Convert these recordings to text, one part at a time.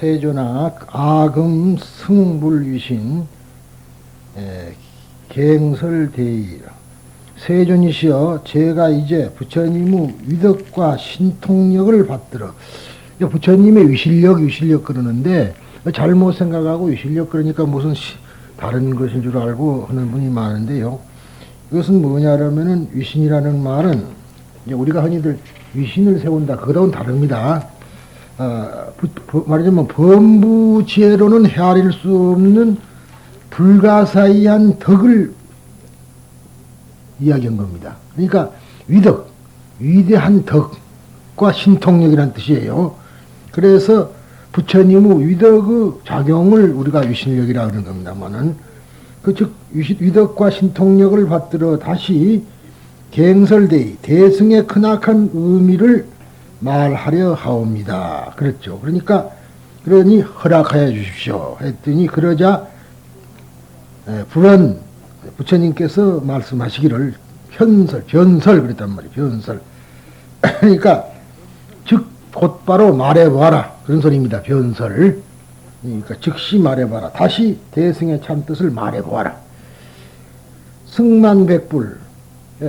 세존아 아금 승물위신 갱설대이라. 세존이시여, 제가 이제 부처님의 위덕과 신통력을 받들어. 부처님의 위실력 그러는데 잘못 생각하고 위실력 그러니까 무슨 다른 것인 줄 알고 하는 분이 많은데요. 이것은 뭐냐면은 위신이라는 말은 이제 우리가 흔히들 위신을 세운다, 그거하고는 다릅니다. 말하자면 범부지혜로는 헤아릴 수 없는 불가사의한 덕을 이야기한 겁니다. 그러니까 위덕, 위대한 덕과 신통력이라는 뜻이에요. 그래서 부처님의 위덕의 작용을 우리가 위신력이라 그러는 겁니다만은, 즉 위덕과 신통력을 받들어 다시 갱설대의 대승의 크나큰 의미를 말하려 하옵니다. 그렇죠. 그러니 허락하여 주십시오 했더니, 그러자 불언 부처님께서 말씀하시기를 변설 그랬단 말이에요. 변설. 그러니까 즉 곧바로 말해봐라, 그런 소리입니다. 변설. 그러니까 즉시 말해봐라, 다시 대승의 참뜻을 말해보아라. 승만백불,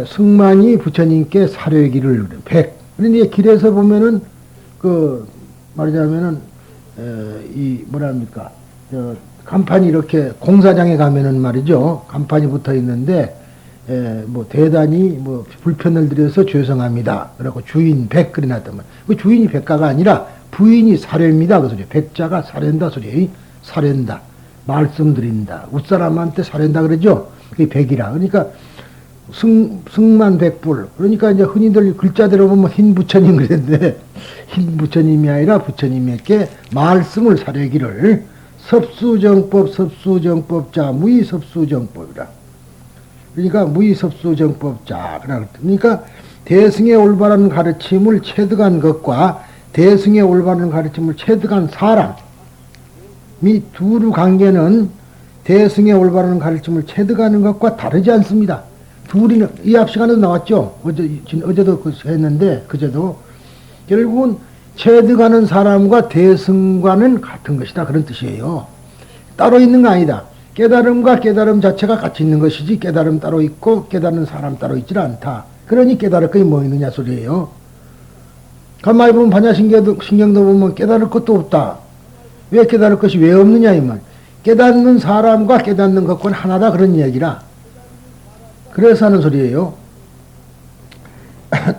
승만이 부처님께 사려기를 백. 그런데 길에서 보면은 말하자면은 뭐랍니까, 간판이 이렇게 공사장에 가면은 말이죠, 간판이 붙어 있는데 뭐 대단히 불편을 드려서 죄송합니다, 그리고 주인 백 그래 놨단 말이에요. 그 주인이 백가가 아니라 부인이 사례입니다, 그 소리. 백자가 사례다 소리. 사례다, 말씀드린다, 웃사람한테 사례다 그러죠. 그게 백이라. 그러니까 승만백불. 그러니까 이제 흔히들 글자대로 보면 흰 부처님 그랬는데, 흰 부처님이 아니라 부처님에게 말씀을 사례기를 섭수정법자 무의섭수정법이라. 그러니까 무의섭수정법자. 그러니까 대승의 올바른 가르침을 체득한 것과 대승의 올바른 가르침을 체득한 사람이 두루 관계는 대승의 올바른 가르침을 체득하는 것과 다르지 않습니다. 둘이 이 앞 시간에도 나왔죠. 어제도 했는데, 그제도 결국은 체득하는 사람과 대승과는 같은 것이다, 그런 뜻이에요. 따로 있는 거 아니다. 깨달음과 깨달음 자체가 같이 있는 것이지, 깨달음 따로 있고 깨닫는 사람 따로 있질 않다. 그러니 깨달을 것이 뭐 있느냐 소리예요. 가만히 보면 반야신경도 보면 깨달을 것도 없다. 왜 깨달을 것이 왜 없느냐 이 말. 깨닫는 사람과 깨닫는 것과는 하나다, 그런 이야기라. 그래서 하는 소리예요.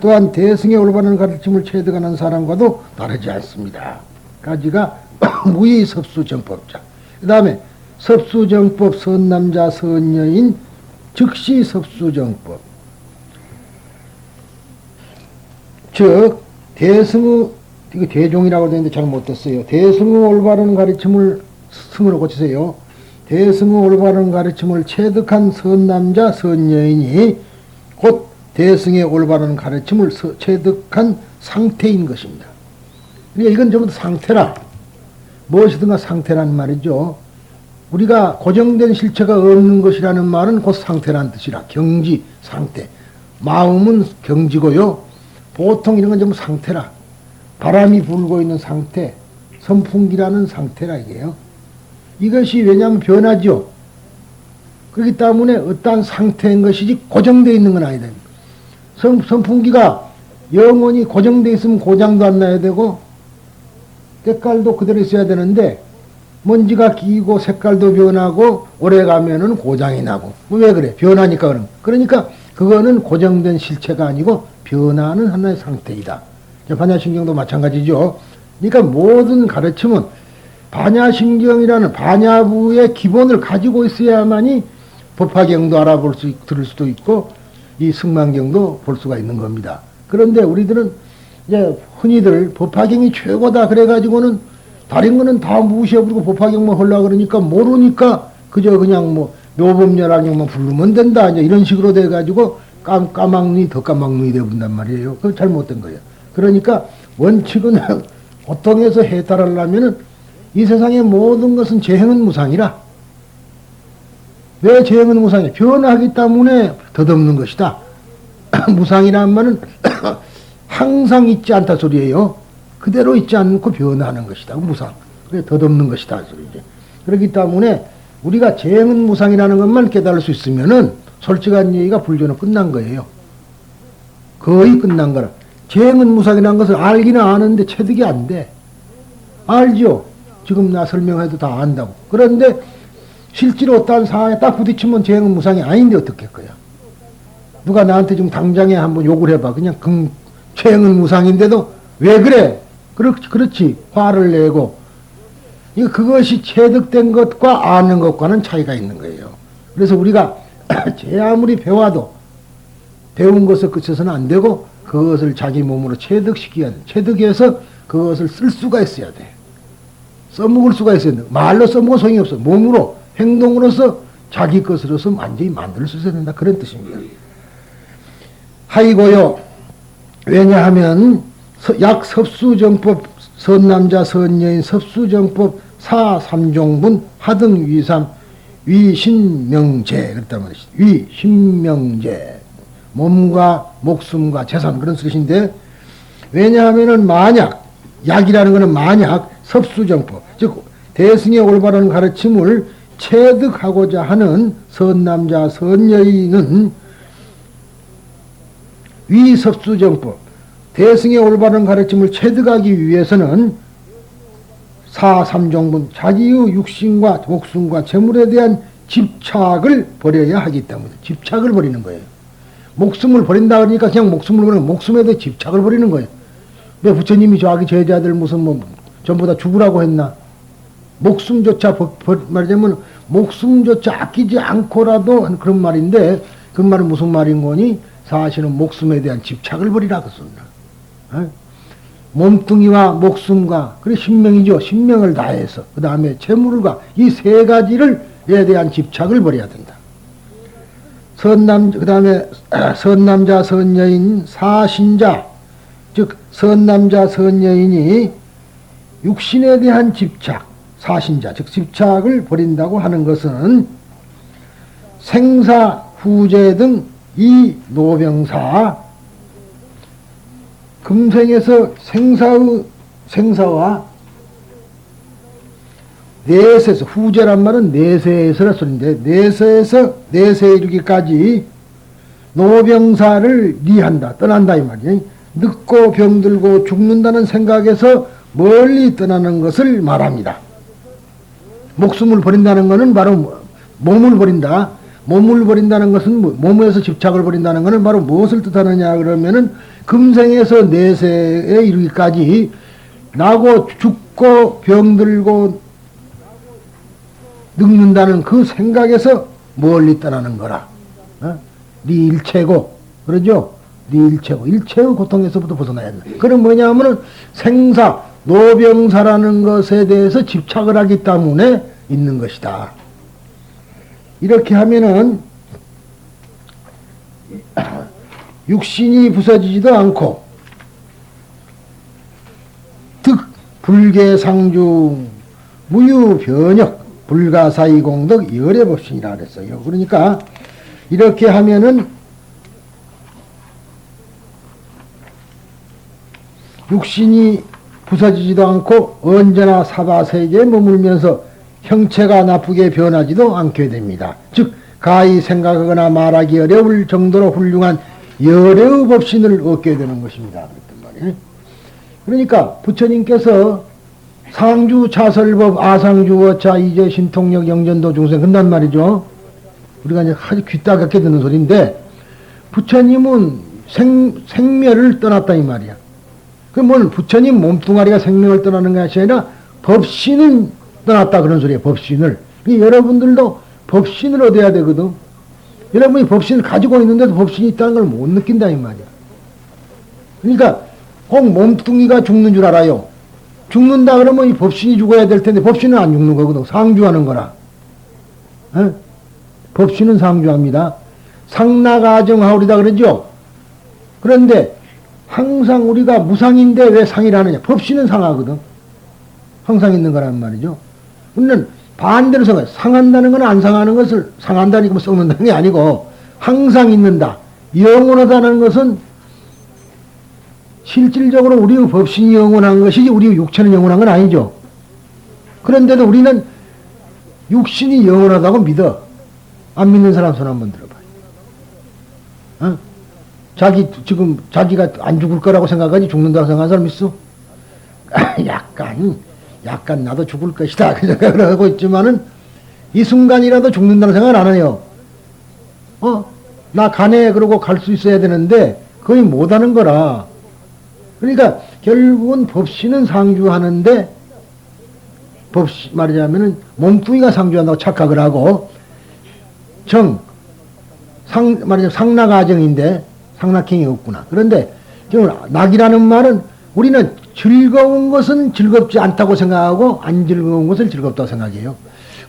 또한 대승의 올바른 가르침을 체득하는 사람과도 다르지 않습니다. 가지가 무의섭수정법자. 그 다음에 섭수정법, 선남자 선여인 즉시 섭수정법. 즉 대승의, 이거 대종이라고 되는데 잘못됐어요. 대승의 올바른 가르침을 승으로 고치세요. 대승의 올바른 가르침을 체득한 선남자 선여인이 곧 대승의 올바른 가르침을 체득한 상태인 것입니다. 그러니까 이건 전부 다 상태라. 무엇이든가 상태라는 말이죠. 우리가 고정된 실체가 없는 것이라는 말은 곧 상태라는 뜻이라. 경지, 상태. 마음은 경지고요. 보통 이런 건 전부 상태라. 바람이 불고 있는 상태, 선풍기라는 상태라 이게요. 이것이 왜냐하면 변하죠. 그렇기 때문에 어떠한 상태인 것이지 고정되어 있는 건 아니다. 선풍기가 영원히 고정되어 있으면 고장도 안 나야 되고 색깔도 그대로 있어야 되는데, 먼지가 끼고 색깔도 변하고 오래 가면은 고장이 나고. 왜 그래? 변하니까 그런. 그러니까 그거는 고정된 실체가 아니고 변하는 하나의 상태이다. 반야신경도 마찬가지죠. 그러니까 모든 가르침은 반야신경이라는 반야부의 기본을 가지고 있어야만이 법화경도 들을 수도 있고 이 승만경도 볼 수가 있는 겁니다. 그런데 우리들은 이제 흔히들 법화경이 최고다 그래가지고는 다른 거는 다 무시해버리고 법화경만 하려고 그러니까 모르니까 그저 그냥 묘법열왕경만 부르면 된다, 이제 이런 식으로 돼가지고 까막눈이 더 까막눈이 되어본단 말이에요. 그건 잘못된 거예요. 그러니까 원칙은 고통에서 해탈하려면은 이 세상의 모든 것은 재행은 무상이라. 왜 재행은 무상이야? 변화하기 때문에 덧없는 것이다. 무상이라는 말은 항상 있지 않다 소리예요. 그대로 있지 않고 변화하는 것이다. 무상. 그게 덧없는 것이다. 소리지. 그렇기 때문에 우리가 재행은 무상이라는 것만 깨달을 수 있으면은 솔직한 얘기가 불교는 끝난 거예요. 거의 끝난 거라. 재행은 무상이라는 것을 알기는 아는데 체득이 안 돼. 알죠? 지금 나 설명해도 다 안다고. 그런데 실제로 어떤 상황에 딱 부딪히면 재행은 무상이 아닌데 어떻게 할 거야? 누가 나한테 지금 당장에 한번 욕을 해봐. 그냥 재행은 무상인데도 왜 그래? 그렇지. 화를 내고. 그것이 체득된 것과 아는 것과는 차이가 있는 거예요. 그래서 우리가 제 아무리 배워도 배운 것을 그쳐서는 안 되고 그것을 자기 몸으로 체득시켜야 돼. 체득해서 그것을 쓸 수가 있어야 돼. 써먹을 수가 있어야 돼. 말로 써먹어 소용이 없어. 몸으로 행동으로서 자기 것으로서 완전히 만들 수 있어야 된다. 그런 뜻입니다. 하이고요. 왜냐하면 약 섭수정법 선남자 선여인 섭수정법 사삼종분 하등위삼 위신명제 그랬단 말이지. 위신명제 몸과 목숨과 재산 그런 뜻인데 왜냐하면은 만약 약이라는 것은 만약 섭수정법 즉 대승의 올바른 가르침을 체득하고자 하는 선남자 선여인은 위섭수정법 대승의 올바른 가르침을 체득하기 위해서는 사삼종분 자기의 육신과 목숨과 재물에 대한 집착을 버려야 하기 때문에 집착을 버리는 거예요. 목숨을 버린다 그러니까 그냥 목숨을 버리는 목숨에 대해 집착을 버리는 거예요. 왜 부처님이 자기 제자들 무슨 전부 다 죽으라고 했나? 목숨조차 말하자면 목숨조차 아끼지 않고라도 그런 말인데 그 말은 무슨 말인 거니? 사실은 목숨에 대한 집착을 버리라 그 소리나. 몸뚱이와 목숨과 그리고 신명이죠. 신명을 다해서 그 다음에 재물과 이 세 가지를 에 대한 집착을 버려야 된다. 그 다음에 선남자 선여인 사신자 즉 선남자 선여인이 육신에 대한 집착 사신자 즉 집착을 버린다고 하는 것은 생사 후제 등 이 노병사 금생에서 생사와 내세에서 후제란 말은 내세에서라 소리인데 내세에 이르기까지 노병사를 리한다 떠난다 이 말이에요. 늙고 병들고 죽는다는 생각에서 멀리 떠나는 것을 말합니다. 목숨을 버린다는 것은 바로 몸을 버린다. 몸을 버린다는 것은 몸에서 집착을 버린다는 것은 바로 무엇을 뜻하느냐 그러면은 금생에서 내세에 이르기까지 나고 죽고 병들고 늙는다는 그 생각에서 멀리 떠나는 거라. 네 일체고 그러죠? 네 일체고 일체의 고통에서부터 벗어나야 된다. 그럼 뭐냐 하면은 생사 노병사라는 것에 대해서 집착을 하기 때문에 있는 것이다. 이렇게 하면은 육신이 부서지지도 않고 득 불계상주 무유변역 불가사의공덕 열애법신이라 그랬어요. 그러니까 이렇게 하면은 육신이 부서지지도 않고 언제나 사바세계에 머물면서 형체가 나쁘게 변하지도 않게 됩니다. 즉 가히 생각하거나 말하기 어려울 정도로 훌륭한 열애의 법신을 얻게 되는 것입니다. 그랬단 말이에요. 그러니까 부처님께서 상주 차설법 아상주 어차 이제 신통력 영전도 중생 끝난 말이죠. 우리가 이제 아주 귀따갑게 듣는 소리인데 부처님은 생멸을 떠났다 이 말이야. 그러면 부처님 몸뚱아리가 생명을 떠나는 것이 아니라 법신은 떠났다 그런 소리예요. 법신을. 여러분들도 법신을 얻어야 되거든. 여러분이 법신을 가지고 있는데도 법신이 있다는 걸 못 느낀다 이 말이야. 그러니까 꼭 몸뚱이가 죽는 줄 알아요. 죽는다 그러면 이 법신이 죽어야 될 텐데 법신은 안 죽는 거거든. 상주하는 거라. 에? 법신은 상주합니다. 상나가정하오리다 그러죠. 그런데 항상 우리가 무상인데 왜 상이라 하느냐. 법신은 상하거든. 항상 있는 거란 말이죠. 우리는 반대로 생각해. 상한다는 건 안 상하는 것을 상한다니까 뭐 썩는다는 게 아니고 항상 있는다. 영원하다는 것은 실질적으로 우리의 법신이 영원한 것이지 우리의 육체는 영원한 건 아니죠. 그런데도 우리는 육신이 영원하다고 믿어. 안 믿는 사람 손 한번 들어봐요. 어? 지금 자기가 안 죽을 거라고 생각하지 죽는다고 생각하는 사람 있어? 약간 나도 죽을 것이다. 그 생각을 하고 있지만은 이 순간이라도 죽는다는 생각을 안 해요. 나 가네 그러고 갈 수 있어야 되는데 거의 못 하는 거라. 그러니까 결국은 법신은 상주하는데 말하자면은 몸뚱이가 상주한다고 착각을 하고 말하자면 상락아정인데 상락행이 없구나. 그런데 낙이라는 말은 우리는 즐거운 것은 즐겁지 않다고 생각하고 안 즐거운 것을 즐겁다고 생각해요.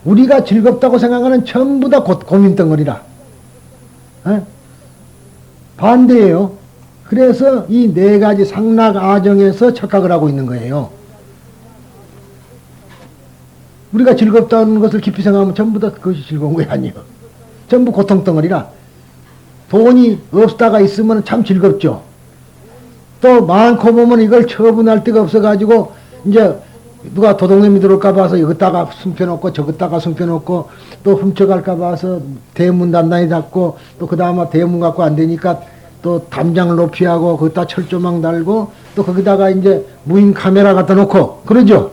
우리가 즐겁다고 생각하는 전부 다 고민덩어리라. 반대예요. 그래서 이 네 가지 상락아정에서 착각을 하고 있는 거예요. 우리가 즐겁다는 것을 깊이 생각하면 전부 다 그것이 즐거운 게 아니에요. 전부 고통덩어리라. 돈이 없다가 있으면 참 즐겁죠. 또 많고 보면 이걸 처분할 데가 없어가지고 이제 누가 도둑놈이 들어올까 봐서 여기다가 숨겨놓고 저기다가 숨겨놓고 또 훔쳐갈까 봐서 대문 단단히 닫고 또 그 다음에 대문 갖고 안 되니까 또 담장을 높이 하고 거기다 철조망 달고 또 거기다가 이제 무인 카메라 갖다 놓고 그러죠.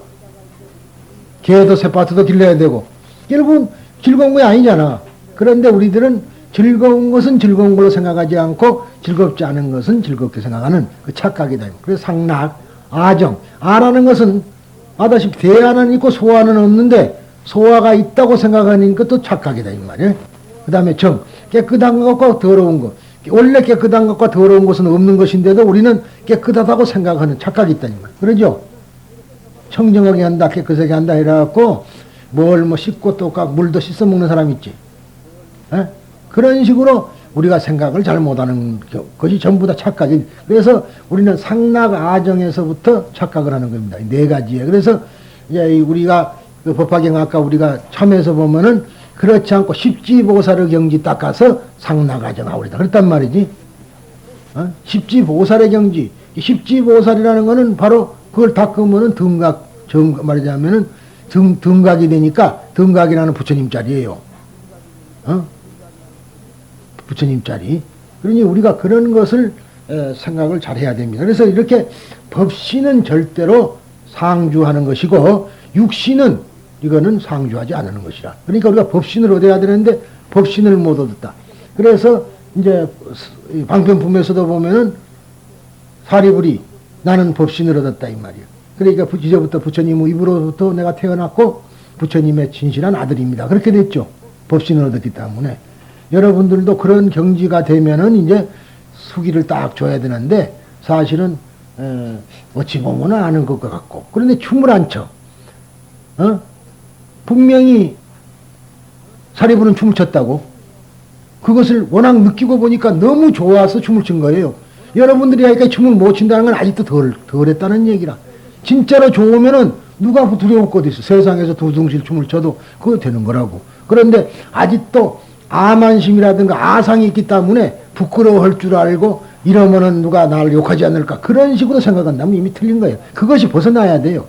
개도 새파트도 길러야 되고 결국은 즐거운 게 아니잖아. 그런데 우리들은 즐거운 것은 즐거운 걸로 생각하지 않고 즐겁지 않은 것은 즐겁게 생각하는 그 착각이다. 그래서 상락, 아정. 아라는 것은 아다시피 대아는 있고 소아는 없는데 소아가 있다고 생각하는 것도 착각이다 이 말이에요. 그 다음에 정, 깨끗한 것과 더러운 것. 원래 깨끗한 것과 더러운 것은 없는 것인데도 우리는 깨끗하다고 생각하는 착각이 있다 이 말. 그러죠? 청정하게 한다, 깨끗하게 한다 이래갖고 뭘 씻고 또 물도 씻어 먹는 사람 있지. 에? 그런 식으로 우리가 생각을 잘 못하는 것이 전부 다 착각이. 그래서 우리는 상락아정에서부터 착각을 하는 겁니다. 네 가지에. 그래서 이제 우리가 그 법화경 아까 우리가 참여해서 보면은 그렇지 않고 십지보살의 경지 닦아서 상락아정하오리다. 그랬단 말이지. 십지보살의 경지. 십지보살이라는 거는 바로 그걸 닦으면은 말하자면은 등각이 되니까 등각이라는 부처님 자리예요. 부처님 자리. 그러니 우리가 그런 것을 생각을 잘 해야 됩니다. 그래서 이렇게 법신은 절대로 상주하는 것이고 육신은 이거는 상주하지 않는 것이라. 그러니까 우리가 법신을 얻어야 되는데 법신을 못 얻었다. 그래서 이제 방편품에서도 보면은 사리불이 나는 법신을 얻었다 이 말이에요. 그러니까 이제부터 부처님 입으로부터 내가 태어났고 부처님의 진실한 아들입니다. 그렇게 됐죠. 법신을 얻었기 때문에. 여러분들도 그런 경지가 되면은 이제 수기를 딱 줘야 되는데 사실은 어찌 보면 아는 것 같고 그런데 춤을 안 춰. 분명히 사리부는 춤을 췄다고 그것을 워낙 느끼고 보니까 너무 좋아서 춤을 춘 거예요. 여러분들이 하니까 춤을 못 춘다는 건 아직도 덜 했다는 얘기라. 진짜로 좋으면은 누가 두려울 것도 있어. 세상에서 두둥실 춤을 춰도 그거 되는 거라고. 그런데 아직도 아만심이라든가 아상이 있기 때문에 부끄러워할 줄 알고 이러면은 누가 나를 욕하지 않을까 그런 식으로 생각한다면 이미 틀린 거예요. 그것이 벗어나야 돼요.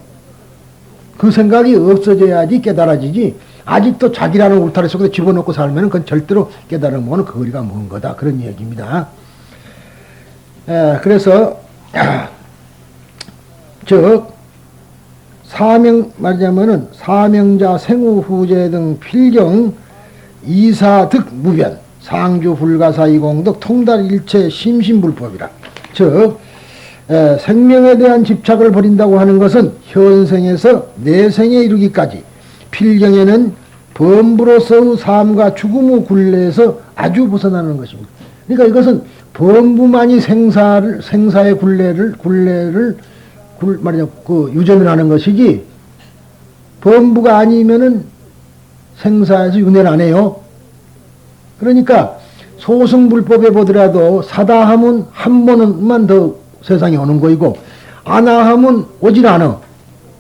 그 생각이 없어져야지 깨달아지지 아직도 자기라는 울타리 속에 집어넣고 살면 그건 절대로 깨달으면 그 거리가 먼 거다 그런 얘기입니다. 그래서 즉 말하자면은 사명자 생후후제 등 필경 이사득 무변 상주 불가사이공덕 통달일체 심신불법이라. 즉 생명에 대한 집착을 버린다고 하는 것은 현생에서 내생에 이르기까지 필경에는 범부로서의 삶과 죽음의 굴레에서 아주 벗어나는 것입니다. 그러니까 이것은 범부만이 생사의 굴레를 말이죠. 유전을 하는 것이지 범부가 아니면은 생사에서 윤회를 안 해요. 그러니까 소승불법에 보더라도 사다하면 한 번만 더 세상에 오는 거이고 아나하면 오질 않아.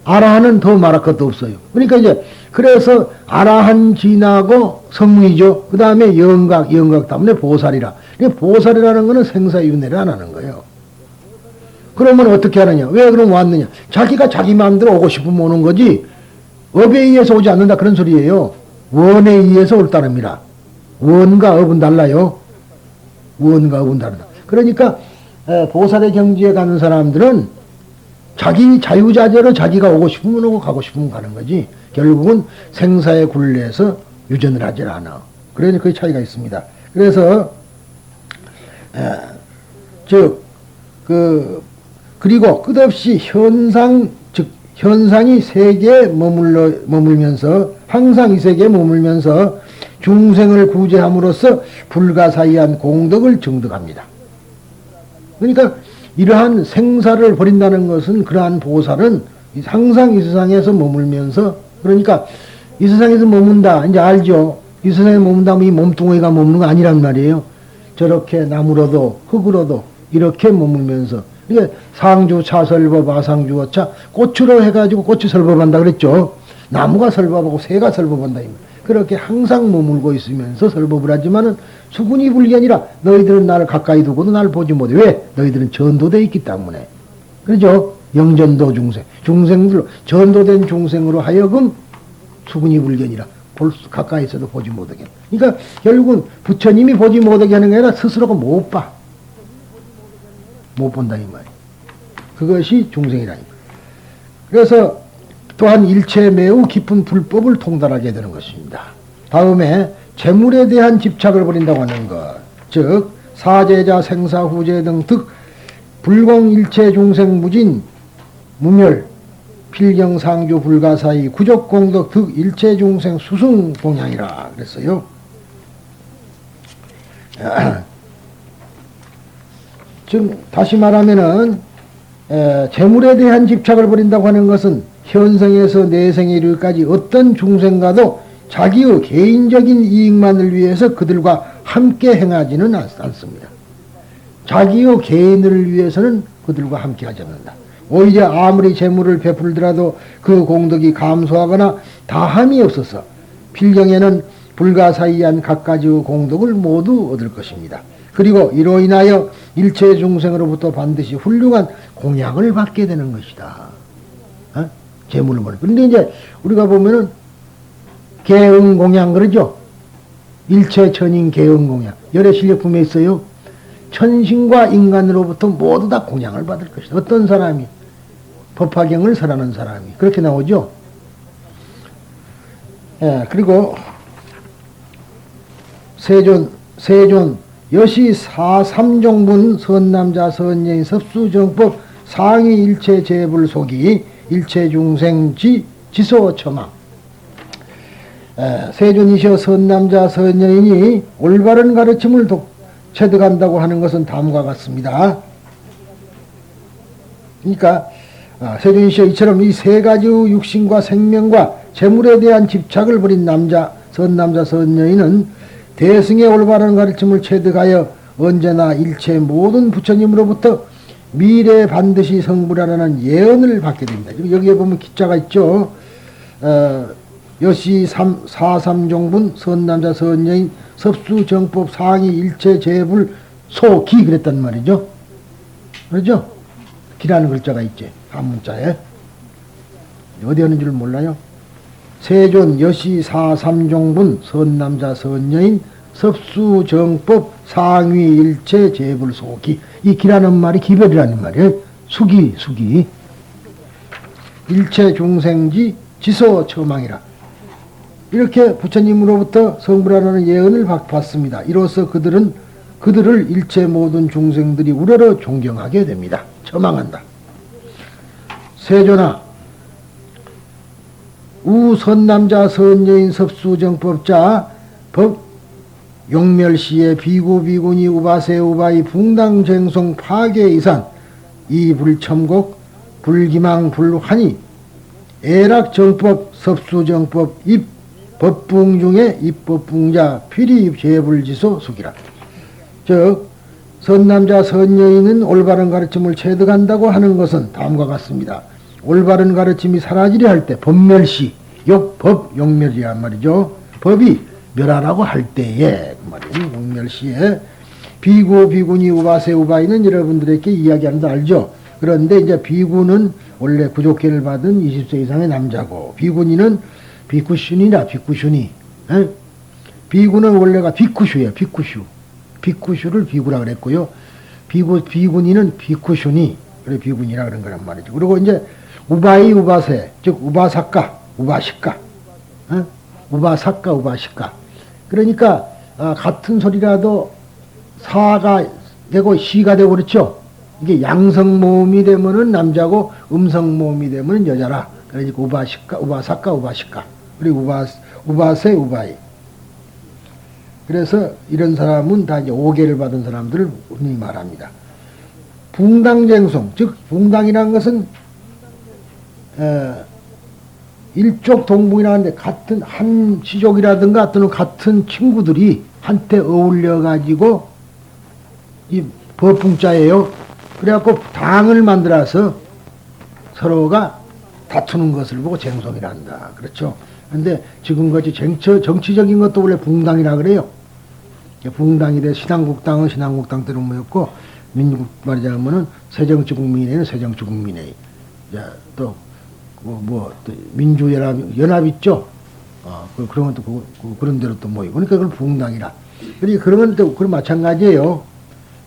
아라한은 더 말할 것도 없어요. 그러니까 이제 그래서 아라한 지나고 성문이죠. 그 다음에 영각 때문에 보살이라. 보살이라는 거는 생사윤회를 안 하는 거예요. 그러면 어떻게 하느냐? 왜 그럼 왔느냐? 자기가 자기 마음대로 오고 싶으면 오는 거지. 업에 의해서 오지 않는다 그런 소리예요. 원에 의해서 올 따름이라. 원과 업은 달라요. 원과 업은 다르다. 그러니까 보살의 경지에 가는 사람들은 자기 자유자재로 자기가 오고 싶으면 오고 가고 싶으면 가는 거지. 결국은 생사의 굴레에서 유전을 하질 않아. 그러니 그 차이가 있습니다. 그래서 그리고 끝없이 현상이 세계에 머물면서 항상 이 세계에 머물면서 중생을 구제함으로써 불가사의한 공덕을 증득합니다. 그러니까 이러한 생사를 버린다는 것은 그러한 보살은 항상 이 세상에서 머물면서 그러니까 이 세상에서 머문다 이제 알죠. 이 세상에 머문다면 이 몸뚱이가 머무는 거 아니란 말이에요. 저렇게 나무로도 흙으로도 이렇게 머물면서 이게 상주 차설법 아상주 어차 꽃으로 해가지고 꽃이 설법한다 그랬죠. 나무가 설법하고 새가 설법한다. 그렇게 항상 머물고 있으면서 설법을 하지만은 수군이 불견이라 너희들은 나를 가까이 두고도 나를 보지 못해. 왜? 너희들은 전도되어 있기 때문에. 그렇죠? 영전도 중생들로 전도된 중생으로 하여금 수군이 불견이라 가까이 있어도 보지 못하게. 그러니까 결국은 부처님이 보지 못하게 하는 게 아니라 스스로가 못 봐. 못 본다 이 말이에요. 그것이 중생이라니. 그래서 또한 일체에 매우 깊은 불법을 통달하게 되는 것입니다. 다음에 재물에 대한 집착을 버린다고 하는 것, 즉 사제자 생사후제 등 득 불공일체 중생 무진 무멸 필경상주 불가사의 구족공덕 득 일체중생 수승동향이라 그랬어요. 즉 다시 말하면은 재물에 대한 집착을 버린다고 하는 것은 현생에서 내생에 이르기까지 어떤 중생과도 자기의 개인적인 이익만을 위해서 그들과 함께 행하지는 않습니다. 자기의 개인을 위해서는 그들과 함께 하지 않는다. 오히려 아무리 재물을 베풀더라도 그 공덕이 감소하거나 다함이 없어서 필경에는 불가사의한 각가지의 공덕을 모두 얻을 것입니다. 그리고 이로 인하여 일체 중생으로부터 반드시 훌륭한 공양을 받게 되는 것이다. 재물을 버는. 그런데 이제 우리가 보면은 개응공양 그러죠? 일체 천인 개응공양. 열의 실력품에 있어요. 천신과 인간으로부터 모두 다 공양을 받을 것이다. 어떤 사람이 법화경을 설하는 사람이 그렇게 나오죠. 그리고 세존 여시 사삼종분 선남자 선여인 섭수정법 상위 일체 재불 속이 일체 중생 지소처망. 세존이셔 선남자 선여인이 올바른 가르침을 체득한다고 하는 것은 다음과 같습니다. 그러니까 세존이셔 이처럼 이 세 가지의 육신과 생명과 재물에 대한 집착을 버린 선남자 선여인은 대승의 올바른 가르침을 체득하여 언제나 일체 모든 부처님으로부터 미래에 반드시 성불하라는 예언을 받게 됩니다. 여기에 보면 기자가 있죠. 여시 사삼종분 선남자 선여인 섭수정법 상위 일체 재불 소기 그랬단 말이죠. 그렇죠? 기라는 글자가 있지. 한문자에. 어디 하는 줄 몰라요? 세존 여시 사삼종분 선남자 선여인 섭수정법 상위 일체 재불 소기. 이 기라는 말이 기별이라는 말이에요. 수기. 일체 중생지 지소 처망이라. 이렇게 부처님으로부터 성불하라는 예언을 받습니다. 이로써 그들을 일체 모든 중생들이 우러러 존경하게 됩니다. 처망한다. 세존아, 우선남자 선여인 섭수정법자 법 용멸시에 비구비구니 우바세 우바이 붕당쟁송 파괴이산 이불첨곡 불기망 불환이 애락정법 섭수정법 입법붕 중에 입법붕자 피리재불지소 숙이라. 즉 선남자 선여인은 올바른 가르침을 체득한다고 하는 것은 다음과 같습니다. 올바른 가르침이 사라지려 할 때 법멸시 법 용멸이란 말이죠. 법이 멸하라고 할 때에 그 말이에요. 용멸시에 비구니 우바세 우바이는 여러분들에게 이야기하는 거 알죠? 그런데 이제 비구는 원래 구족계를 받은 20세 이상의 남자고, 비구니는 비쿠슈니라, 비쿠슈니. 에? 비구는 원래가 비쿠슈예요, 비쿠슈. 비쿠슈를 비구라 그랬고요. 비구니는 비쿠슈니. 그래, 비구니라 그런 거란 말이죠. 그리고 이제 우바이, 우바세, 즉, 우바사카, 우바시카. 우바사카, 우바시카. 그러니까, 같은 소리라도 사가 되고 시가 되고 그렇죠. 이게 양성 모음이 되면은 남자고 음성 모음이 되면은 여자라. 그러니까 우바시카, 우바사카, 우바시카. 그리고 우바세, 우바이. 그래서 이런 사람은 다 이제 오계를 받은 사람들을 흔히 말합니다. 붕당쟁송, 즉 붕당이라는 것은 일족 동붕이라는데 같은 한 시족이라든가 또는 같은 친구들이 한때 어울려 가지고 이 법붕자예요. 그래갖고 당을 만들어서 서로가 다투는 것을 보고 쟁송이란다. 그렇죠. 근데 지금같이 정치적인 것도 원래 붕당이라 그래요. 붕당이 돼 신한국당은 신한국당 때문이었고 민국 말하자면은 새정치국민회는 새정치국민회. 또 민주연합 있죠. 그런 것도 그런 대로 또 모이고 그러니까 그걸 붕당이라. 그러니까 그런 것도 그런 마찬가지예요.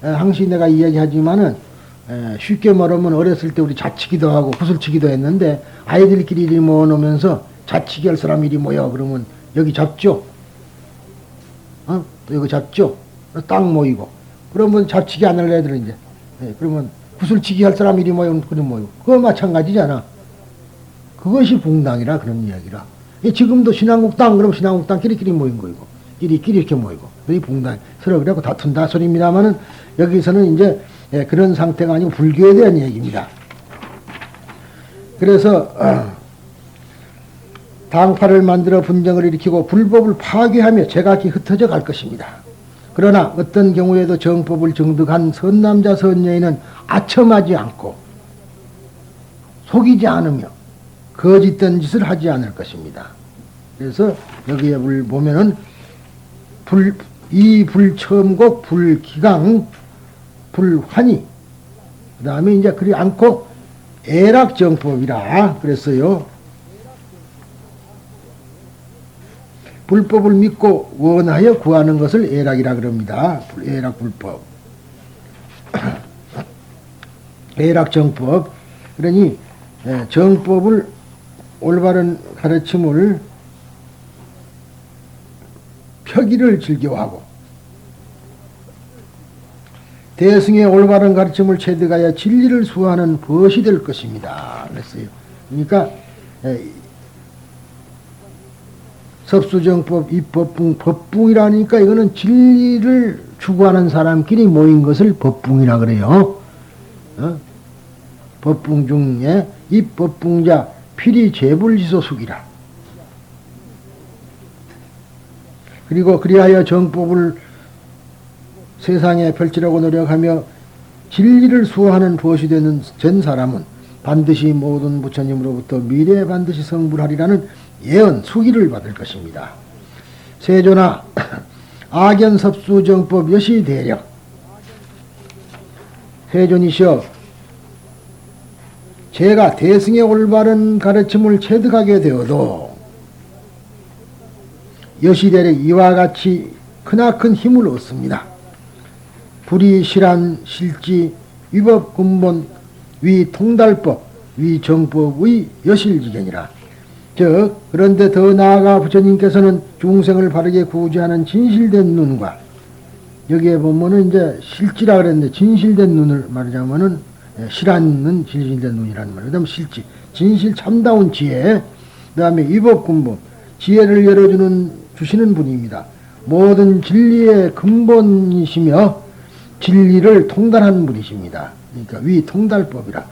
항상 내가 이야기하지만은 쉽게 말하면 어렸을 때 우리 자치기도 하고 구슬치기도 했는데 아이들끼리 이리 모아놓으면서 자치기 할 사람 이리 모여 그러면 여기 잡죠. 또 여기 잡죠. 딱 모이고 그러면 자치기 안 할 애들은 이제 그러면 구슬치기 할 사람 이리 모이면 그리 모이고 그거 마찬가지잖아. 그것이 붕당이라 그런 이야기라. 지금도 신한국당 그럼 신한국당끼리끼리 모인 거이고 끼리끼리 이렇게 모이고 그게 붕당 서로 그래고 다툰다 소리입니다만은 여기서는 이제 그런 상태가 아니고 불교에 대한 얘기입니다. 그래서 당파를 만들어 분쟁을 일으키고 불법을 파괴하며 제각기 흩어져 갈 것입니다. 그러나 어떤 경우에도 정법을 정득한 선남자 선여인은 아첨하지 않고 속이지 않으며 거짓된 짓을 하지 않을 것입니다. 그래서 여기에 보면은 불첨곡, 불기강, 불환희. 그 다음에 이제 그리 않고 애락정법이라 그랬어요. 불법을 믿고 원하여 구하는 것을 애락이라 그럽니다. 애락불법. 애락정법. 그러니 정법을 올바른 가르침을 표기를 즐겨하고 대승의 올바른 가르침을 체득하여 진리를 수호하는 벗이 될 것입니다. 그랬어요. 그러니까 섭수정법, 입법붕, 법붕이라니까 이거는 진리를 추구하는 사람끼리 모인 것을 법붕이라 그래요. 법붕 중에 입법붕자 필히 재불지소숙이라. 그리고 그리하여 정법을 세상에 펼치려고 노력하며 진리를 수호하는 벗이 되는 전 사람은 반드시 모든 부처님으로부터 미래에 반드시 성불하리라는 예언 수기를 받을 것입니다. 세존아 악연섭수정법 여시대력 세존이시여 제가 대승의 올바른 가르침을 체득하게 되어도 여시대력 이와 같이 크나큰 힘을 얻습니다. 불이 실한 실지 위법 근본 위 통달법 위 정법의 여실지견이라. 즉 그런데 더 나아가 부처님께서는 중생을 바르게 구제하는 진실된 눈과 여기에 보면은 이제 실지라 그랬는데 진실된 눈을 말하자면은 실한 눈 진실된 눈이라는 말이에요. 그다음 실지 진실 참다운 지혜 그다음에 위법 근본 지혜를 주시는 분입니다. 모든 진리의 근본이시며 진리를 통달하는 분이십니다. 그러니까 위 통달법이라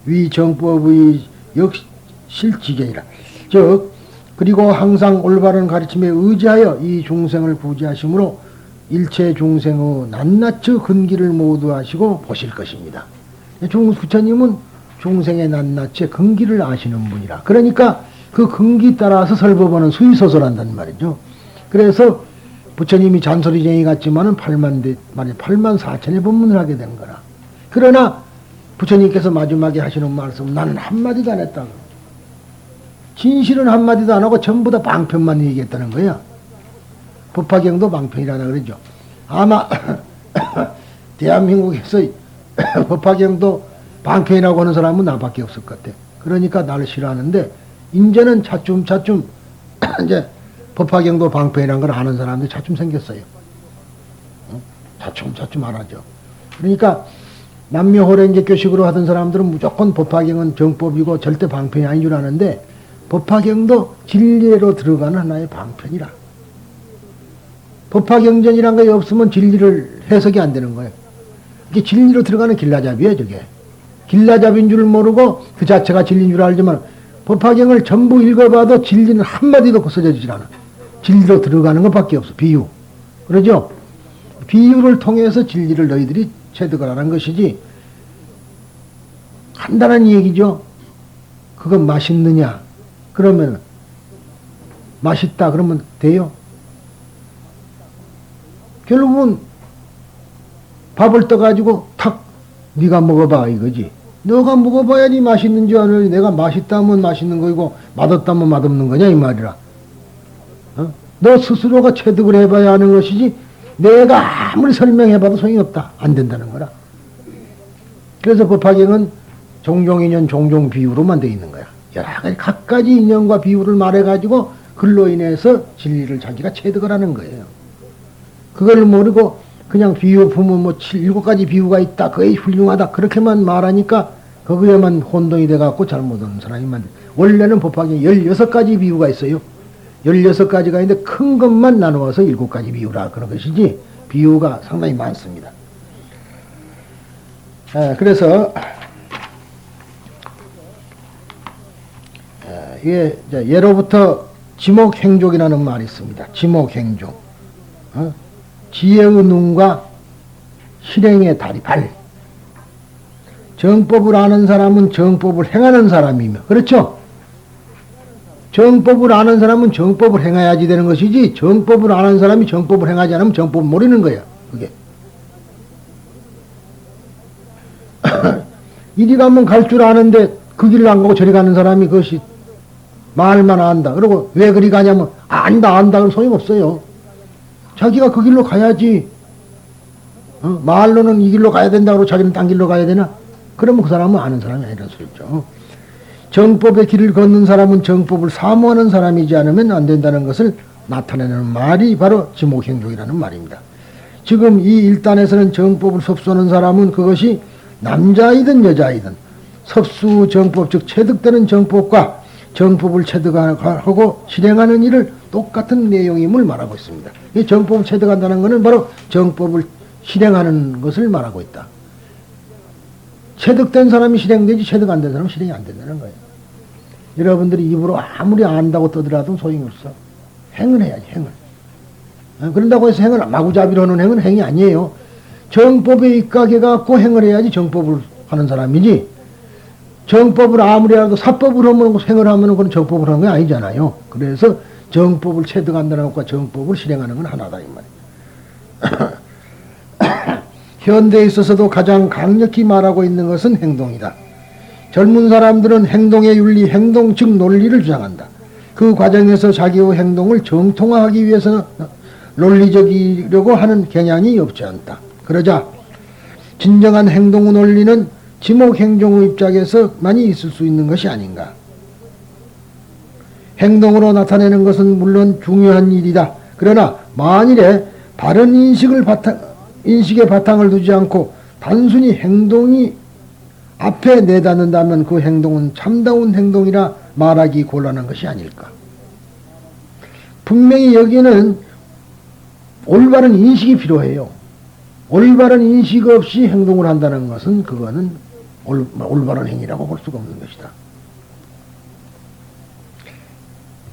위 정법의 역실지견이라. 즉 그리고 항상 올바른 가르침에 의지하여 이 중생을 구제하심으로 일체 중생의 낱낱의 근기를 모두 아시고 보실 것입니다. 부처님은 중생의 낱낱의 근기를 아시는 분이라. 그러니까 그 근기 따라서 설법하는 수위소설한다는 말이죠. 그래서 부처님이 잔소리쟁이 같지만은 8만 4천의 법문을 하게 된 거라. 그러나 부처님께서 마지막에 하시는 말씀, 나는 한마디도 안 했다. 진실은 한마디도 안 하고 전부 다 방편만 얘기했다는 거야. 법화경도 방편이라나 그러죠. 아마 대한민국에서 법화경도 방편이라고 하는 사람은 나밖에 없을 것 같아. 그러니까 나를 싫어하는데 이제는 차츰 이제 법화경도 방편이라는 걸 아는 사람들이 차츰 생겼어요. 차츰 알아죠. 그러니까 남묘호랭제 교식으로 하던 사람들은 무조건 법화경은 정법이고 절대 방편이 아닌 줄 아는데 법화경도 진리로 들어가는 하나의 방편이라. 법화경전이란 게 없으면 진리를 해석이 안 되는 거예요. 이게 진리로 들어가는 길라잡이에요, 저게. 길라잡인 줄 모르고 그 자체가 진리인 줄 알지만 법화경을 전부 읽어봐도 진리는 한마디도 써져지질 않아. 진리로 들어가는 것밖에 없어. 비유. 그러죠? 비유를 통해서 진리를 너희들이 체득을 하는 것이지 간단한 얘기죠. 그건 맛있느냐? 그러면 맛있다 그러면 돼요? 결국은 밥을 떠가지고 탁 네가 먹어봐 이거지. 너가 먹어봐야지 맛있는지 아니 내가 맛있다면 맛있는 거이고 맛없다면 맛없는 거냐 이 말이라. 너 스스로가 체득을 해봐야 하는 것이지 내가 아무리 설명해봐도 소용이 없다. 안 된다는 거라. 그래서 법화경은 종종인연 종종비유로만 되어 있는 거야. 여러 가지 각가지 인연과 비유를 말해가지고 그걸로 인해서 진리를 자기가 체득을 하는 거예요. 그걸 모르고 그냥 비유 부문 뭐 7가지 비유가 있다. 그게 훌륭하다. 그렇게만 말하니까 거기에만 혼동이 돼갖고 잘못하는 사람이만. 원래는 법화경에 16가지 비유가 있어요. 16가지가 있는데 큰 것만 나누어서 7가지 비유라 그런 것이지 비유가 상당히 많습니다. 그래서 이게 예로부터 지목행족이라는 말이 있습니다. 지목행족. 지혜의 눈과 실행의 다리, 발. 정법을 아는 사람은 정법을 행하는 사람이며, 그렇죠? 정법을 아는 사람은 정법을 행해야지 되는 것이지, 정법을 아는 사람이 정법을 행하지 않으면 정법을 모르는 거야, 그게. 이리 가면 갈 줄 아는데 그 길을 안 가고 저리 가는 사람이 그것이 말만 안다. 그리고 왜 그리 가냐면, 안다. 그럼 소용없어요. 자기가 그 길로 가야지. 말로는 이 길로 가야 된다고 자기는 딴 길로 가야 되나? 그러면 그 사람은 아는 사람이 아니라는 소리죠. 정법의 길을 걷는 사람은 정법을 사모하는 사람이지 않으면 안 된다는 것을 나타내는 말이 바로 지목행족이라는 말입니다. 지금 이 일단에서는 정법을 섭수하는 사람은 그것이 남자이든 여자이든 섭수 정법, 즉 체득되는 정법과 정법을 체득하고 실행하는 일을 똑같은 내용임을 말하고 있습니다. 이 정법을 체득한다는 것은 바로 정법을 실행하는 것을 말하고 있다. 체득된 사람이 실행되지 체득 안 된 사람은 실행이 안 된다는 거예요. 여러분들이 입으로 아무리 안다고 떠들어도 소용이 없어. 행을 해야지, 행을. 그런다고 해서 행을 마구잡이로 하는 행은 행이 아니에요. 정법에 입각해갖고 행을 해야지 정법을 하는 사람이지, 정법을 아무리 알아도 사법을 하면 행을 하면 그건 정법을 하는 게 아니잖아요. 그래서 정법을 체득한다는 것과 정법을 실행하는 건 하나다 이 말이에요. 현대에 있어서도 가장 강력히 말하고 있는 것은 행동이다. 젊은 사람들은 행동의 윤리, 행동 즉 논리를 주장한다. 그 과정에서 자기의 행동을 정통화하기 위해서는 논리적이려고 하는 경향이 없지 않다. 그러자 진정한 행동 논리는 지목행종의 입장에서만이 있을 수 있는 것이 아닌가. 행동으로 나타내는 것은 물론 중요한 일이다. 그러나 만일에 바른 인식의 바탕을 두지 않고 단순히 행동이 앞에 내닫는다면 그 행동은 참다운 행동이라 말하기 곤란한 것이 아닐까. 분명히 여기는 올바른 인식이 필요해요. 올바른 인식 없이 행동을 한다는 것은 그거는 올바른 행위라고 볼 수가 없는 것이다.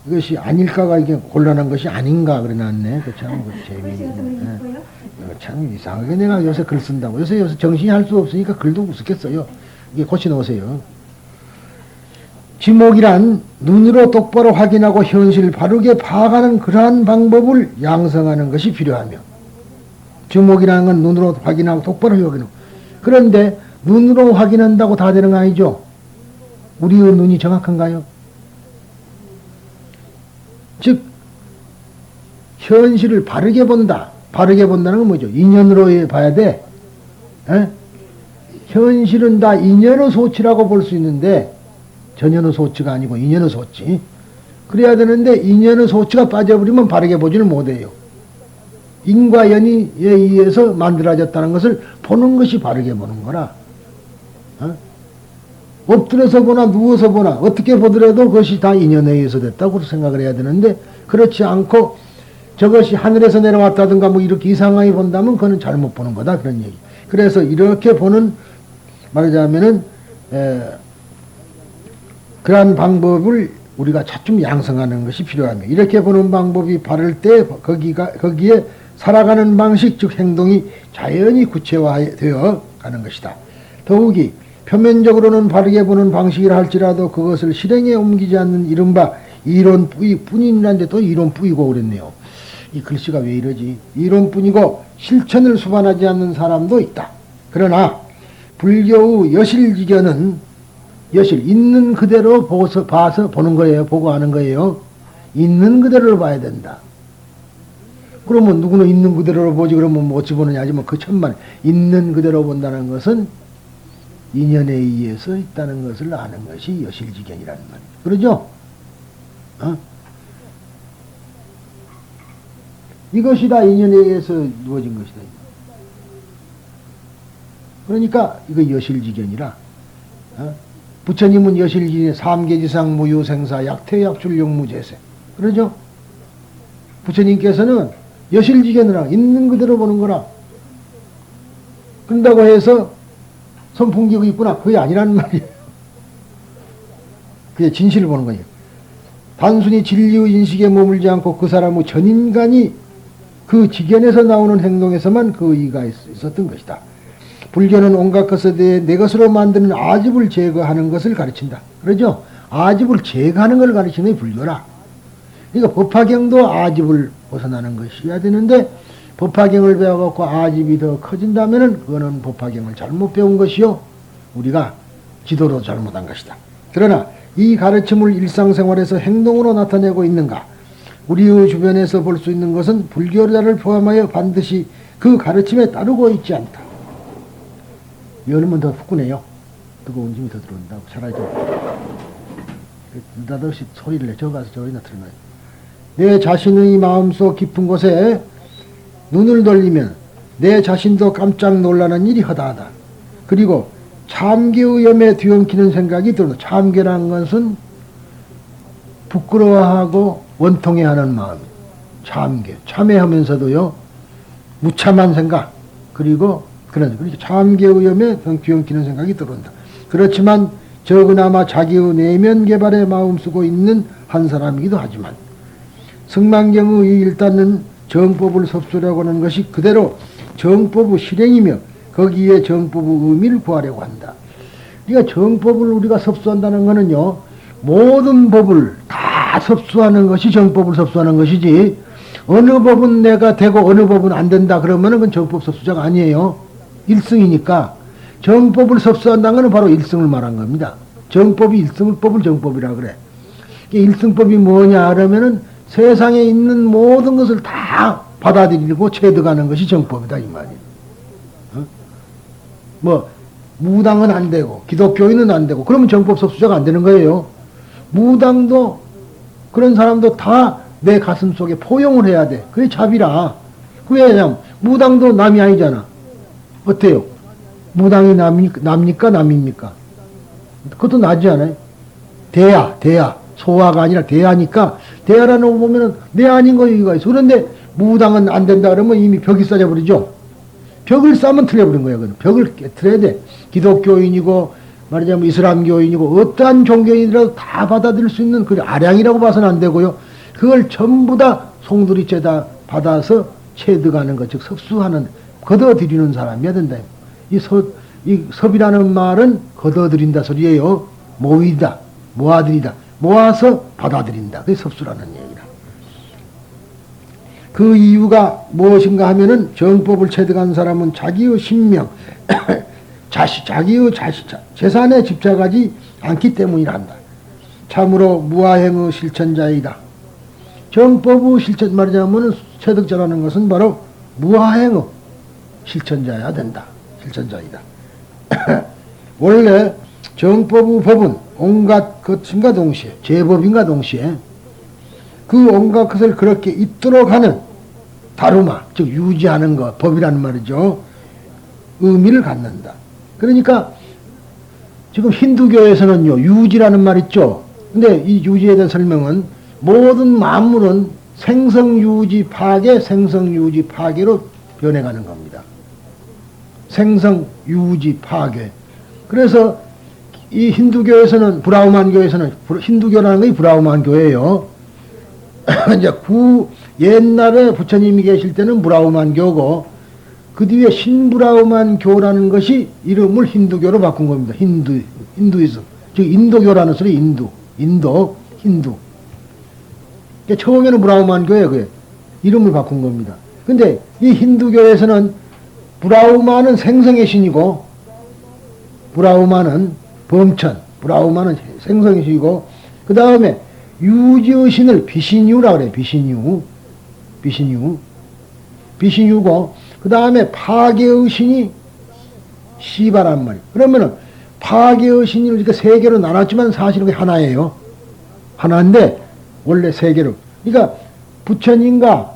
이것이 아닐까가 이게 곤란한 것이 아닌가 그래놨네. 그 참 재미있네. 참 이상하게 내가 요새 글 쓴다고. 요새 정신이 할 수 없으니까 글도 우습게 써요. 이게 고쳐놓으세요. 지목이란 눈으로 똑바로 확인하고 현실을 바르게 파악하는 그러한 방법을 양성하는 것이 필요하며, 지목이라는 건 눈으로 확인하고 똑바로 확인하고, 그런데 눈으로 확인한다고 다 되는 거 아니죠? 우리의 눈이 정확한가요? 즉 현실을 바르게 본다. 바르게 본다는 건 뭐죠? 인연으로 봐야 돼. 에? 현실은 다 인연의 소치라고 볼 수 있는데 전연의 소치가 아니고 인연의 소치. 그래야 되는데 인연의 소치가 빠져버리면 바르게 보지를 못해요. 인과 연이에 의해서 만들어졌다는 것을 보는 것이 바르게 보는 거라. 엎드려서 보나 누워서 보나 어떻게 보더라도 그것이 다 인연에 의해서 됐다고 생각을 해야 되는데 그렇지 않고 저것이 하늘에서 내려왔다든가 뭐 이렇게 이상하게 본다면 그거는 잘못 보는 거다 그런 얘기. 그래서 이렇게 보는 말하자면은 그러한 방법을 우리가 차츰 양성하는 것이 필요합니다. 이렇게 보는 방법이 바를 때 거기에 살아가는 방식 즉 행동이 자연히 구체화되어 가는 것이다. 더욱이 표면적으로는 바르게 보는 방식이라 할지라도 그것을 실행에 옮기지 않는 이른바 이론뿐이라는데 또 이론뿐이고 그랬네요. 이 글씨가 왜 이러지? 이론뿐이고 실천을 수반하지 않는 사람도 있다. 그러나 불교의 여실지견은 여실 있는 그대로 봐서 보는 거예요. 보고 하는 거예요. 있는 그대로를 봐야 된다. 그러면 누구는 있는 그대로 보지 그러면 뭐 어찌 보느냐 하지만 그 천만 있는 그대로 본다는 것은 인연에 의해서 있다는 것을 아는 것이 여실지견이라는 말이죠. 그러죠? 이것이 다 인연에 의해서 이루어진 것이다. 그러니까 이거 여실지견이라. 부처님은 여실지견 삼계지상 무유생사 약퇴약출 용무재세. 그러죠? 부처님께서는 여실지견이라 있는 그대로 보는 거라. 그런다고 해서 선풍기가 있구나. 그게 아니라는 말이에요. 그게 진실을 보는 거예요. 단순히 진리의 인식에 머물지 않고 그 사람의 전인간이 그 지견에서 나오는 행동에서만 그 의의가 있었던 것이다. 불교는 온갖 것에 대해 내 것으로 만드는 아집을 제거하는 것을 가르친다. 그러죠? 아집을 제거하는 걸 가르치는 게 불교라. 그러니까 법화경도 아집을 벗어나는 것이어야 되는데 법화경을 배워갖고 아집이 더 커진다면은 그거는 법화경을 잘못 배운 것이요. 우리가 지도로 잘못한 것이다. 그러나 이 가르침을 일상생활에서 행동으로 나타내고 있는가? 우리의 주변에서 볼 수 있는 것은 불교자를 포함하여 반드시 그 가르침에 따르고 있지 않다. 열면 더 후끈해요. 뜨거운 힘이 더 들어온다고. 차라리 좀 느닷없이 소리를 내. 저 가서 저기나 틀어놔요. 내 자신의 마음속 깊은 곳에 눈을 돌리면 내 자신도 깜짝 놀라는 일이 허다하다. 그리고 참개의 염에 뒤엉키는 생각이 들어온다. 참개라는 것은 부끄러워하고 원통해하는 마음. 참개. 참회하면서도요. 무참한 생각. 그리고 그렇게 참개의 염에 뒤엉키는 생각이 들어온다. 그렇지만 적으나마 자기의 내면 개발에 마음 쓰고 있는 한 사람이기도 하지만 승만경의 일단은 정법을 섭수하려고 하는 것이 그대로 정법의 실행이며 거기에 정법의 의미를 구하려고 한다. 그러니까 정법을 우리가 섭수한다는 것은요. 모든 법을 다 섭수하는 것이 정법을 섭수하는 것이지 어느 법은 내가 되고 어느 법은 안 된다 그러면은 그건 정법 섭수자가 아니에요. 일승이니까 정법을 섭수한다는 것은 바로 일승을 말한 겁니다. 정법이 일승법을 정법이라 그래. 일승법이 뭐냐 그러면은 세상에 있는 모든 것을 다 받아들이고 체득하는 것이 정법이다 이 말이에요. 뭐 무당은 안 되고 기독교인은 안 되고 그러면 정법 섭수자가 안 되는 거예요. 무당도 그런 사람도 다 내 가슴 속에 포용을 해야 돼. 그게 자비라. 왜냐면 무당도 남이 아니잖아. 어때요? 무당이 남입니까? 남입니까? 그것도 나지 않아요? 대야. 소화가 아니라 대야니까, 대야라는 거 보면은 내 아닌 거 얘기가 있어. 그런데 무당은 안 된다 그러면 이미 벽이 쌓여버리죠? 벽을 쌓으면 틀려버린 거야, 그건. 벽을 깨트려야 돼. 기독교인이고, 말하자면 이슬람교인이고, 어떠한 종교인이라도 다 받아들일 수 있는 그 아량이라고 봐서는 안 되고요. 그걸 전부 다 송두리째 받아서 체득하는 것, 즉, 섭수하는, 걷어들이는 사람이어야 된다. 이 섭이라는 말은 걷어들인다 소리예요. 모이다, 모아들이다. 모아서 받아들인다. 그게 섭수라는 얘기다. 그 이유가 무엇인가 하면은 정법을 체득한 사람은 자기의 신명, 자기의 재산에 집착하지 않기 때문이란다. 참으로 무아행의 실천자이다. 정법의 실천 말하자면 체득자라는 것은 바로 무아행의 실천자야 된다. 실천자이다. 원래 정법의 법은 온갖 것인가 동시에 제법인가 동시에 그 온갖 것을 그렇게 있도록 하는 다루마, 즉 유지하는 것, 법이라는 말이죠. 의미를 갖는다. 그러니까 지금 힌두교에서는요, 유지라는 말 있죠. 근데 이 유지에 대한 설명은 모든 만물은 생성유지 파괴, 생성유지 파괴로 변해가는 겁니다. 생성유지 파괴. 그래서 이 힌두교에서는, 브라흐만교에서는, 힌두교라는 것이 브라흐만교예요. 이제 옛날에 부처님이 계실 때는 브라흐만교고, 그 뒤에 신브라흐만교라는 것이 이름을 힌두교로 바꾼 겁니다. 힌두이즘. 즉, 인도교라는 소리, 힌두. 그러니까 처음에는 브라흐만교예요, 그게. 이름을 바꾼 겁니다. 근데 이 힌두교에서는 브라흐마는 생성의 신이고, 브라흐마는 범천, 브라흐마는 생성의 신이고, 그 다음에 유지의 신을 비신유라고 그래요, 비신유고, 그 다음에 파괴의 신이 시바란 말이에요. 그러면은 파괴의 신을 이렇게 세 개로 나눴지만 사실은 하나예요. 하나인데 원래 세 개로. 그러니까 부처님과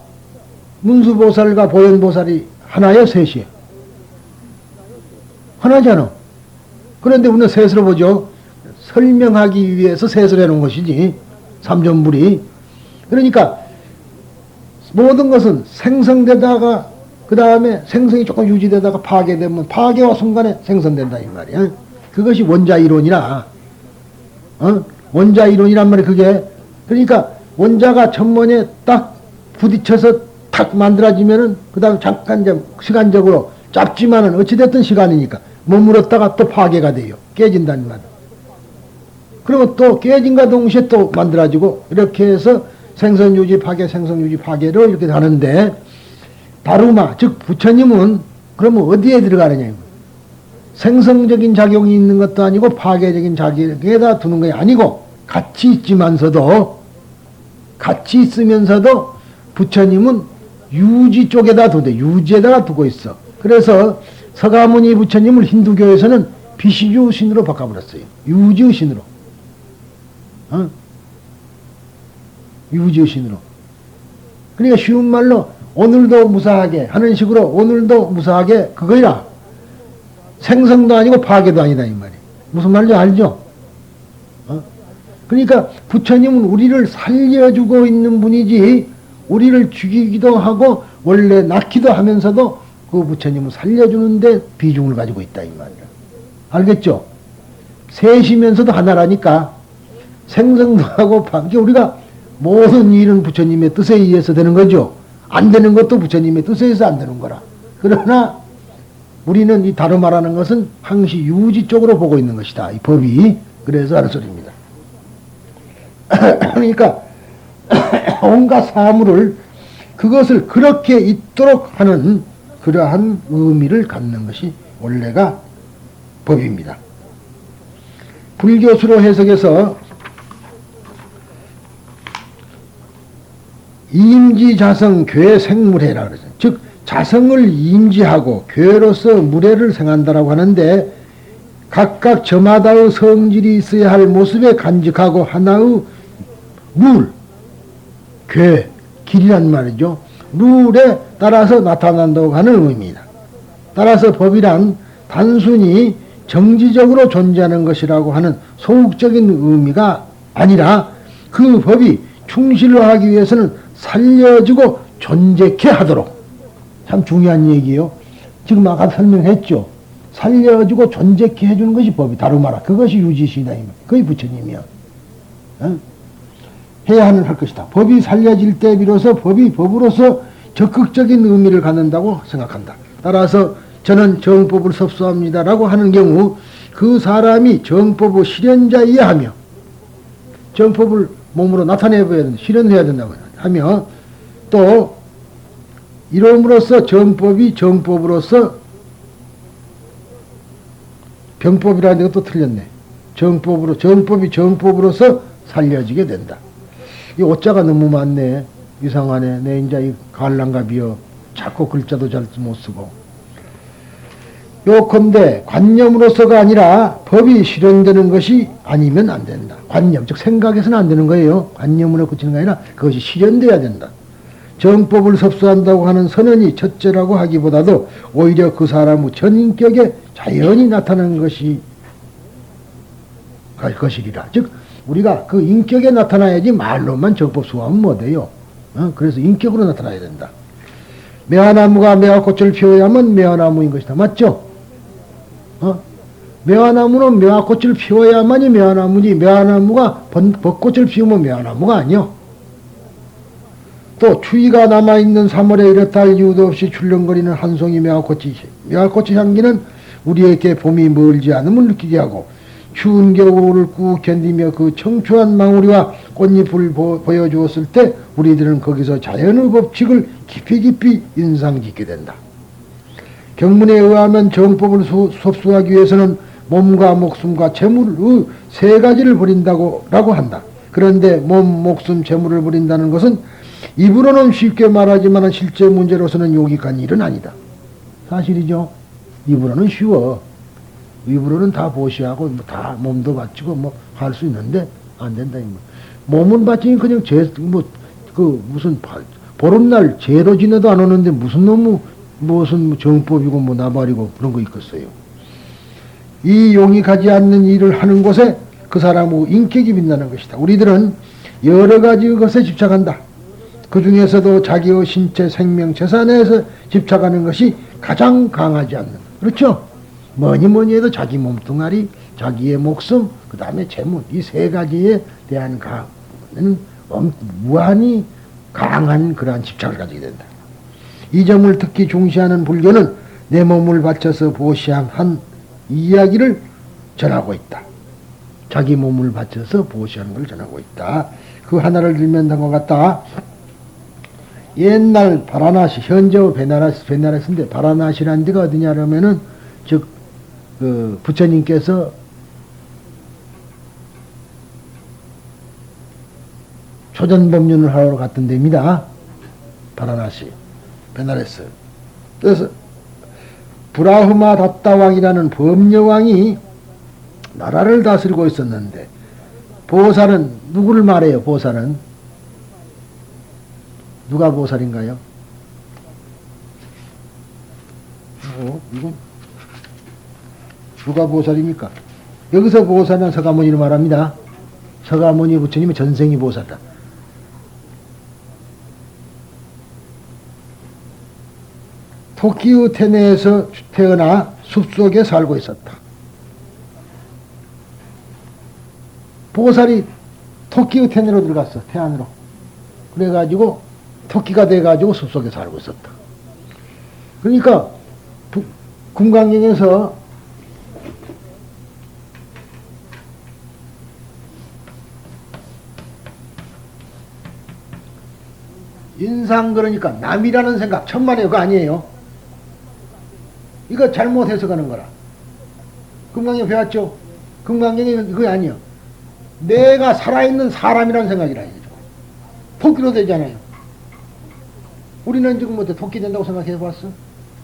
문수보살과 보현보살이 하나예요, 셋이에요. 하나잖아. 그런데 우리는 셋으로 보죠. 설명하기 위해서 셋을 해놓은 것이지. 삼존불이. 그러니까 모든 것은 생성되다가 그 다음에 생성이 조금 유지되다가 파괴되면 파괴와 순간에 생성된다 이 말이야. 그것이 원자이론이라. 원자이론이란 말이 그게. 그러니까 원자가 천번에 딱 부딪혀서 탁 만들어지면은 그 다음 잠깐 시간적으로 짧지만은 어찌됐든 시간이니까 머물렀다가 또 파괴가 돼요. 깨진다는 말. 그러면 또 깨진과 동시에 또 만들어지고 이렇게 해서 생성유지 파괴, 생성유지 파괴로 이렇게 하는데 다루마, 즉 부처님은 그러면 어디에 들어가느냐. 생성적인 작용이 있는 것도 아니고 파괴적인 작용에다 두는 것이 아니고 같이 있으면서도 부처님은 유지 쪽에다 두대. 유지에다가 두고 있어. 그래서 서가모니 부처님을 힌두교에서는 비시주 신으로 바꿔버렸어요. 유지 신으로. 유지 신으로. 그러니까 쉬운 말로 오늘도 무사하게 하는 식으로 오늘도 무사하게 그거이라. 생성도 아니고 파괴도 아니다 이 말이. 무슨 말인지 알죠? 그러니까 부처님은 우리를 살려주고 있는 분이지 우리를 죽이기도 하고 원래 낳기도 하면서도 그 부처님은 살려주는데 비중을 가지고 있다 이 말이야. 알겠죠? 셋이면서도 하나라니까 생성도 하고 파괴. 우리가 모든 일은 부처님의 뜻에 의해서 되는 거죠. 안 되는 것도 부처님의 뜻에 의해서 안 되는 거라. 그러나 우리는 이 다루마라는 것은 항시 유지 쪽으로 보고 있는 것이다. 이 법이. 그래서 하는 소리입니다. 그러니까 온갖 사물을 그것을 그렇게 있도록 하는 그러한 의미를 갖는 것이 원래가 법입니다. 불교수로 해석해서 임지자성 괴생물해라 그러죠. 즉 자성을 임지하고 괴로서 무례를 생한다라고 하는데 각각 저마다의 성질이 있어야 할 모습에 간직하고 하나의 룰, 괴, 길이란 말이죠. 룰에 따라서 나타난다고 하는 의미입니다. 따라서 법이란 단순히 정지적으로 존재하는 것이라고 하는 소극적인 의미가 아니라 그 법이 충실하기 위해서는 살려주고 존재케 하도록. 참 중요한 얘기예요. 지금 아까 설명했죠. 살려주고 존재케 해주는 것이 법이 다루마라. 그것이 유지시다. 그게 부처님이야. 해야 하는 할 것이다. 법이 살려질 때 비로소 법이 법으로서 적극적인 의미를 갖는다고 생각한다. 따라서 저는 정법을 섭수합니다라고 하는 경우 그 사람이 정법의 실현자이야 하며 정법을 몸으로 나타내봐야 된다. 실현해야 된다고 하며 또 이름으로써 정법이 정법으로서 병법이라는 것도 틀렸네. 정법이 정법으로서 살려지게 된다. 이 오자가 너무 많네. 이상하네. 내 인자 이 갈랑갑이여. 자꾸 글자도 잘 못 쓰고. 요컨대 관념으로서가 아니라 법이 실현되는 것이 아니면 안 된다. 관념, 즉 생각해서는 안 되는 거예요. 관념으로 그치는 게 아니라 그것이 실현돼야 된다. 정법을 섭수한다고 하는 선언이 첫째라고 하기보다도 오히려 그 사람의 전인격에 자연히 나타나는 것이리라. 즉 우리가 그 인격에 나타나야지 말로만 정법 수하면 못해요. 그래서 인격으로 나타나야 된다. 매화나무가 매화꽃을 피워야만 매화나무인 것이다. 맞죠? 매화나무는 매화꽃을 피워야만이 매화나무지, 매화나무가 벚꽃을 피우면 매화나무가 아니요. 또 추위가 남아있는 3월에 이렇다 할 이유도 없이 출렁거리는 한 송이 매화꽃의 향기는 우리에게 봄이 멀지 않음을 느끼게 하고, 추운 겨울을 꾹 견디며 그 청초한 망우리와 꽃잎을 보여주었을 때 우리들은 거기서 자연의 법칙을 깊이 인상 짓게 된다. 경문에 의하면 정법을 섭수하기 위해서는 몸과 목숨과 재물의 세 가지를 버린다고 한다. 그런데 몸, 목숨, 재물을 버린다는 것은 입으로는 쉽게 말하지만 실제 문제로서는 용이한 일은 아니다. 사실이죠. 입으로는 쉬워. 입으로는 다 보시하고 다 몸도 바치고 뭐 할 수 있는데 안 된다. 몸은 바치니 그냥 무슨 보름날 제로 지내도 안 오는데 무슨 정법이고 뭐 나발이고 그런 거 있겠어요. 이 용이 가지 않는 일을 하는 곳에 그 사람의 인격이 빛나는 것이다. 우리들은 여러 가지 것에 집착한다. 그 중에서도 자기의 신체, 생명, 재산에서 집착하는 것이 가장 강하지 않는. 그렇죠? 뭐니 해도 자기 몸뚱아리, 자기의 목숨, 그 다음에 재물, 이 세 가지에 대한 무한히 강한 그러한 집착을 가지게 된다. 이 점을 특히 중시하는 불교는 내 몸을 바쳐서 보시한 이야기를 전하고 있다. 자기 몸을 바쳐서 보시하는 걸 전하고 있다. 그 하나를 들면 다음과 같다. 옛날 바라나시, 현재의 베나레스인데 바라나시라는 데가 어디냐면은 즉 부처님께서 초전법륜을 하러 갔던 데입니다. 바라나시, 베나레스. 그래서 브라흐마 다tta왕이라는 법녀왕이 나라를 다스리고 있었는데 보살은 누구를 말해요? 보살은 누가 보살인가요? 이건 누가 보살입니까? 여기서 보살은 서가모니를 말합니다. 서가모니 부처님의 전생이 보살이다. 토끼의 태내에서 태어나 숲속에 살고 있었다. 보살이 토끼의 태내로 들어갔어. 태안으로. 그래가지고 토끼가 돼가지고 숲속에 살고 있었다. 그러니까 금강경에서 인상 그러니까 남이라는 생각 천만에 그거 아니에요. 이거 잘못 해석하는 거라. 금강경 배웠죠? 금강경이 그게 아니에요. 내가 살아있는 사람이라는 생각이라 이거죠. 토끼로 되잖아요. 우리는 지금 뭐 토끼 된다고 생각해 봤어?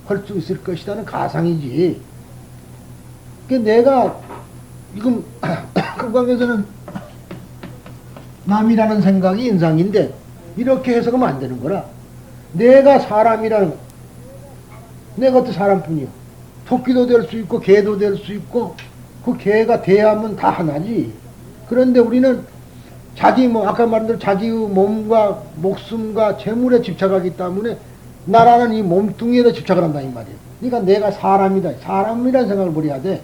할 수 있을 것이라는 가상이지. 내가 지금 금강경에서는 남이라는 생각이 인상인데 이렇게 해석하면 안 되는 거라. 내가 사람이라는 내가 어떤 사람뿐이요. 토끼도 될 수 있고 개도 될 수 있고 그 개가 대하면 다 하나지. 그런데 우리는 아까 말한 대로 자기의 몸과 목숨과 재물에 집착하기 때문에 나라는 이 몸뚱이에다 집착을 한다 이 말이에요. 그러니까 내가 사람이다. 사람이라는 생각을 버려야 돼.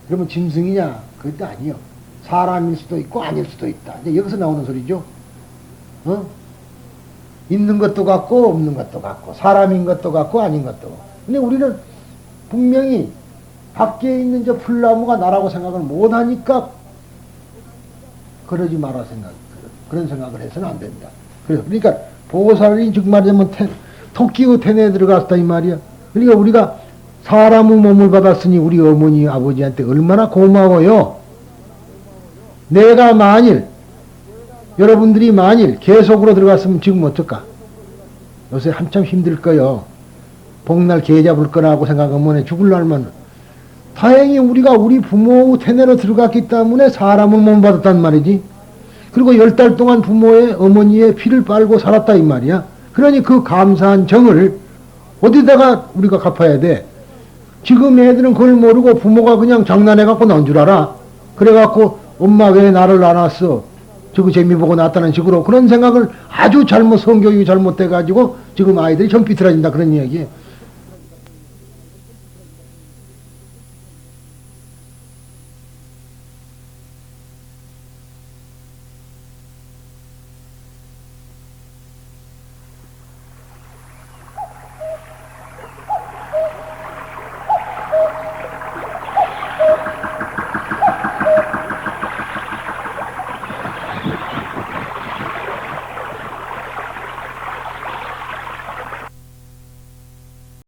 그러면 짐승이냐? 그것도 아니요. 사람일 수도 있고 아닐 수도 있다. 이제 여기서 나오는 소리죠. 있는 것도 같고 없는 것도 같고 사람인 것도 같고 아닌 것도 같고. 근데 우리는 분명히 밖에 있는 저 풀나무가 나라고 생각을 못하니까 그러지 마라 그런 생각을 해서는 안 된다. 그러니까 보살이 즉 말하자면 토끼의 태내에 들어갔다 이 말이야. 그러니까 우리가 사람의 몸을 받았으니 우리 어머니 아버지한테 얼마나 고마워요. 내가 만일 여러분들이 만일 계속으로 들어갔으면 지금 어떨까? 요새 한참 힘들 거요. 복날 개 잡을 거라고 생각하면 죽을 날만. 다행히 우리가 우리 부모 태내로 들어갔기 때문에 사람을 몸 받았단 말이지. 그리고 10달 동안 부모의 어머니의 피를 빨고 살았다 이 말이야. 그러니 그 감사한 정을 어디다가 우리가 갚아야 돼? 지금 애들은 그걸 모르고 부모가 그냥 장난해갖고 나온 줄 알아. 그래갖고 엄마 왜 나를 안 왔어? 저거 재미보고 낳았다는 식으로 그런 생각을 아주 잘못 성교육이 잘못돼가지고 지금 아이들이 전 삐뚤어진다 그런 이야기예요.